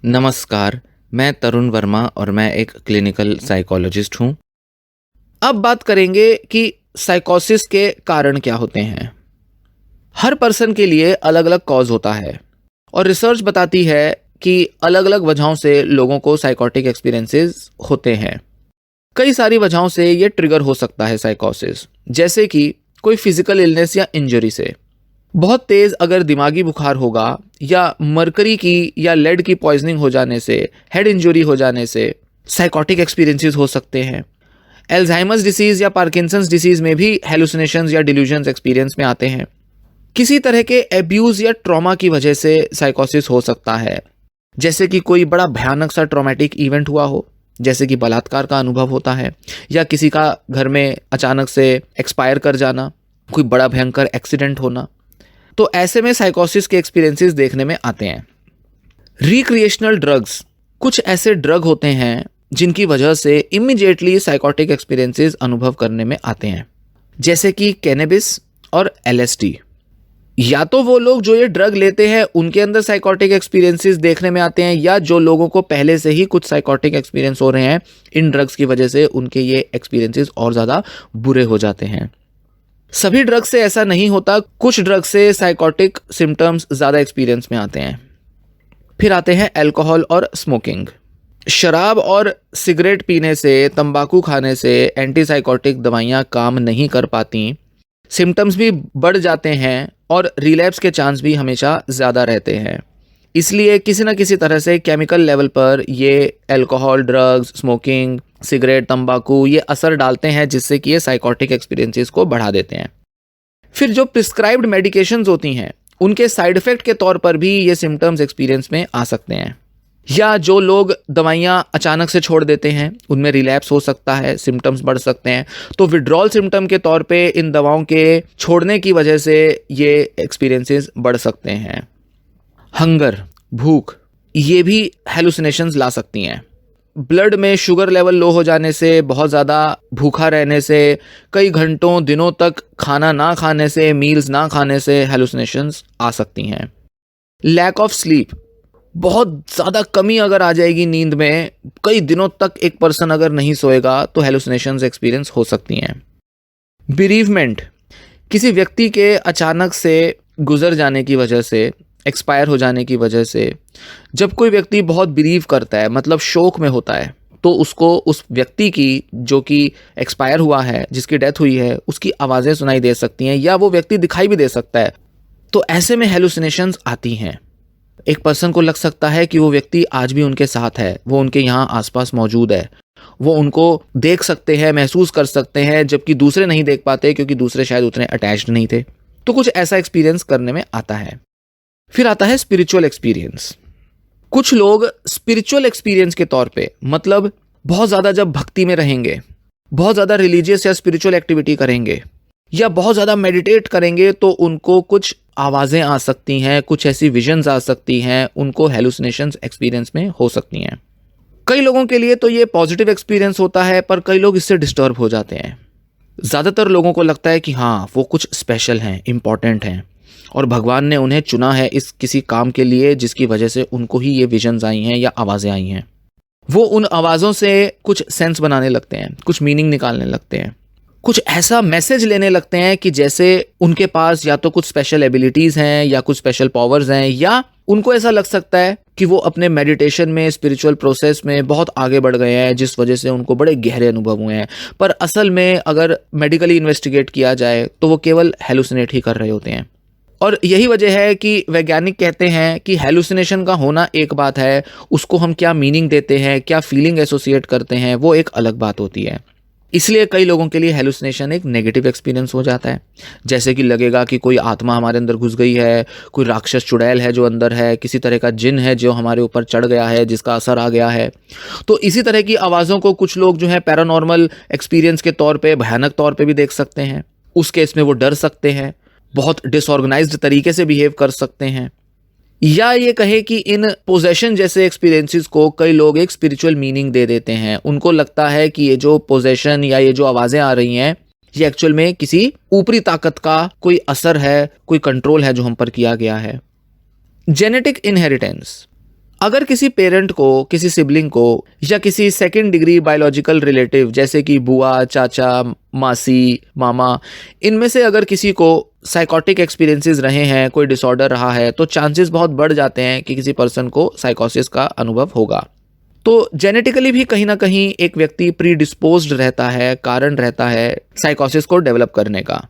नमस्कार, मैं तरुण वर्मा और मैं एक क्लिनिकल साइकोलॉजिस्ट हूँ। अब बात करेंगे कि साइकोसिस के कारण क्या होते हैं। हर पर्सन के लिए अलग अलग कॉज होता है और रिसर्च बताती है कि अलग अलग वजहों से लोगों को साइकोटिक एक्सपीरियंसेस होते हैं। कई सारी वजहों से ये ट्रिगर हो सकता है साइकोसिस, जैसे कि कोई फिजिकल इलनेस या इंजरी से। बहुत तेज अगर दिमागी बुखार होगा या मरकरी की या लेड की पॉइजनिंग हो जाने से, हेड इंजरी हो जाने से साइकोटिक एक्सपीरियंसेस हो सकते हैं। एल्जाइमर्स डिसीज या पार्किंसंस डिसीज में भी हेलुसिनेशंस या डिल्यूजन्स एक्सपीरियंस में आते हैं। किसी तरह के एब्यूज या ट्रॉमा की वजह से साइकोसिस हो सकता है, जैसे कि कोई बड़ा भयानक सा ट्रॉमेटिक इवेंट हुआ हो, जैसे कि बलात्कार का अनुभव होता है या किसी का घर में अचानक से एक्सपायर कर जाना, कोई बड़ा भयंकर एक्सीडेंट होना। तो ऐसे में साइकोसिस के एक्सपीरियंसेस देखने में आते हैं। रिक्रिएशनल ड्रग्स, कुछ ऐसे ड्रग होते हैं जिनकी वजह से इमीडिएटली साइकोटिक एक्सपीरियंसेस अनुभव करने में आते हैं, जैसे कि कैनेबिस और एलएसडी। या तो वो लोग जो ये ड्रग लेते हैं उनके अंदर साइकोटिक एक्सपीरियंसेस देखने में आते हैं, या जो लोगों को पहले से ही कुछ साइकोटिक एक्सपीरियंस हो रहे हैं इन ड्रग्स की वजह से, उनके ये एक्सपीरियंसेस और ज़्यादा बुरे हो जाते हैं। सभी ड्रग से ऐसा नहीं होता, कुछ ड्रग से साइकोटिक सिम्टम्स ज़्यादा एक्सपीरियंस में आते हैं। फिर आते हैं अल्कोहल और स्मोकिंग। शराब और सिगरेट पीने से, तंबाकू खाने से एंटीसाइकोटिक दवाइयाँ काम नहीं कर पाती, सिम्टम्स भी बढ़ जाते हैं और रिलैप्स के चांस भी हमेशा ज़्यादा रहते हैं। इसलिए किसी न किसी तरह से केमिकल लेवल पर ये अल्कोहल, ड्रग्स, स्मोकिंग, सिगरेट, तंबाकू ये असर डालते हैं, जिससे कि ये साइकोटिक एक्सपीरियंसेस को बढ़ा देते हैं। फिर जो प्रिस्क्राइब्ड मेडिकेशंस होती हैं उनके साइड इफेक्ट के तौर पर भी ये सिम्टम्स एक्सपीरियंस में आ सकते हैं। या जो लोग दवाइयाँ अचानक से छोड़ देते हैं उनमें रिलैप्स हो सकता है, सिम्टम्स बढ़ सकते हैं। तो विड्रॉल सिम्टम के तौर पे इन दवाओं के छोड़ने की वजह से ये एक्सपीरियंसेस बढ़ सकते हैं। हंगर, भूख, ये भी हेलुसिनेशंस ला सकती हैं। ब्लड में शुगर लेवल लो हो जाने से, बहुत ज़्यादा भूखा रहने से, कई घंटों दिनों तक खाना ना खाने से, मील्स ना खाने से हेलुसिनेशंस आ सकती हैं। लैक ऑफ स्लीप, बहुत ज़्यादा कमी अगर आ जाएगी नींद में, कई दिनों तक एक पर्सन अगर नहीं सोएगा तो हेलुसिनेशंस एक्सपीरियंस हो सकती हैं। बिरीवमेंट, किसी व्यक्ति के अचानक से गुजर जाने की वजह से, एक्सपायर हो जाने की वजह से, जब कोई व्यक्ति बहुत बिरीव करता है, मतलब शोक में होता है, तो उसको उस व्यक्ति की जो कि एक्सपायर हुआ है, जिसकी डेथ हुई है, उसकी आवाज़ें सुनाई दे सकती हैं या वो व्यक्ति दिखाई भी दे सकता है। तो ऐसे में हेलुसिनेशंस आती हैं। एक पर्सन को लग सकता है कि वो व्यक्ति आज भी उनके साथ है, वो उनके यहाँ आसपास मौजूद है, वो उनको देख सकते हैं, महसूस कर सकते हैं, जबकि दूसरे नहीं देख पाते क्योंकि दूसरे शायद उतने अटैच्ड नहीं थे। तो कुछ ऐसा एक्सपीरियंस करने में आता है। फिर आता है स्पिरिचुअल एक्सपीरियंस। कुछ लोग स्पिरिचुअल एक्सपीरियंस के तौर पे, मतलब बहुत ज़्यादा जब भक्ति में रहेंगे, बहुत ज़्यादा रिलीजियस या स्पिरिचुअल एक्टिविटी करेंगे या बहुत ज़्यादा मेडिटेट करेंगे, तो उनको कुछ आवाज़ें आ सकती हैं, कुछ ऐसी विजन्स आ सकती हैं, उनको हेलुसिनेशंस एक्सपीरियंस में हो सकती हैं। कई लोगों के लिए तो ये पॉजिटिव एक्सपीरियंस होता है, पर कई लोग इससे डिस्टर्ब हो जाते हैं। ज़्यादातर लोगों को लगता है कि हाँ, वो कुछ स्पेशल हैं, इम्पॉर्टेंट हैं और भगवान ने उन्हें चुना है इस किसी काम के लिए जिसकी वजह से उनको ही ये विजन्स आई हैं या आवाज़ें आई हैं। वो उन आवाज़ों से कुछ सेंस बनाने लगते हैं, कुछ मीनिंग निकालने लगते हैं, कुछ ऐसा मैसेज लेने लगते हैं कि जैसे उनके पास या तो कुछ स्पेशल एबिलिटीज़ हैं या कुछ स्पेशल पावर्स हैं, या उनको ऐसा लग सकता है कि वो अपने मेडिटेशन में, स्पिरिचुअल प्रोसेस में बहुत आगे बढ़ गए हैं, जिस वजह से उनको बड़े गहरे अनुभव हुए हैं। पर असल में अगर मेडिकली इन्वेस्टिगेट किया जाए तो वो केवल हेलुसिनेट ही कर रहे होते हैं। और यही वजह है कि वैज्ञानिक कहते हैं कि हेलुसिनेशन का होना एक बात है, उसको हम क्या मीनिंग देते हैं, क्या फीलिंग एसोसिएट करते हैं, वो एक अलग बात होती है। इसलिए कई लोगों के लिए हेलुसिनेशन एक नेगेटिव एक्सपीरियंस हो जाता है, जैसे कि लगेगा कि कोई आत्मा हमारे अंदर घुस गई है, कोई राक्षस चुड़ैल है जो अंदर है, किसी तरह का जिन है जो हमारे ऊपर चढ़ गया है, जिसका असर आ गया है। तो इसी तरह की आवाज़ों को कुछ लोग जो है पैरानॉर्मल एक्सपीरियंस के तौर पे, भयानक तौर पे भी देख सकते हैं। उस केस में वो डर सकते हैं, बहुत डिसऑर्गेनाइज्ड तरीके से बिहेव कर सकते हैं, या ये कहे कि इन पोजेशन जैसे एक्सपीरियंसेस को कई लोग एक स्पिरिचुअल मीनिंग दे देते हैं। उनको लगता है कि ये जो पोजेशन या ये जो आवाज़ें आ रही हैं, ये एक्चुअल में किसी ऊपरी ताकत का कोई असर है, कोई कंट्रोल है जो हम पर किया गया है। जेनेटिक इनहेरिटेंस, अगर किसी पेरेंट को, किसी सिबलिंग को या किसी सेकंड डिग्री बायोलॉजिकल रिलेटिव जैसे कि बुआ, चाचा, मासी, मामा, इनमें से अगर किसी को साइकोटिक एक्सपीरियंसेस रहे हैं, कोई डिसऑर्डर रहा है, तो चांसेस बहुत बढ़ जाते हैं कि किसी पर्सन को साइकोसिस का अनुभव होगा। तो जेनेटिकली भी कहीं ना कहीं एक व्यक्ति प्री डिस्पोज्ड रहता है, कारण रहता है साइकोसिस को डेवलप करने का।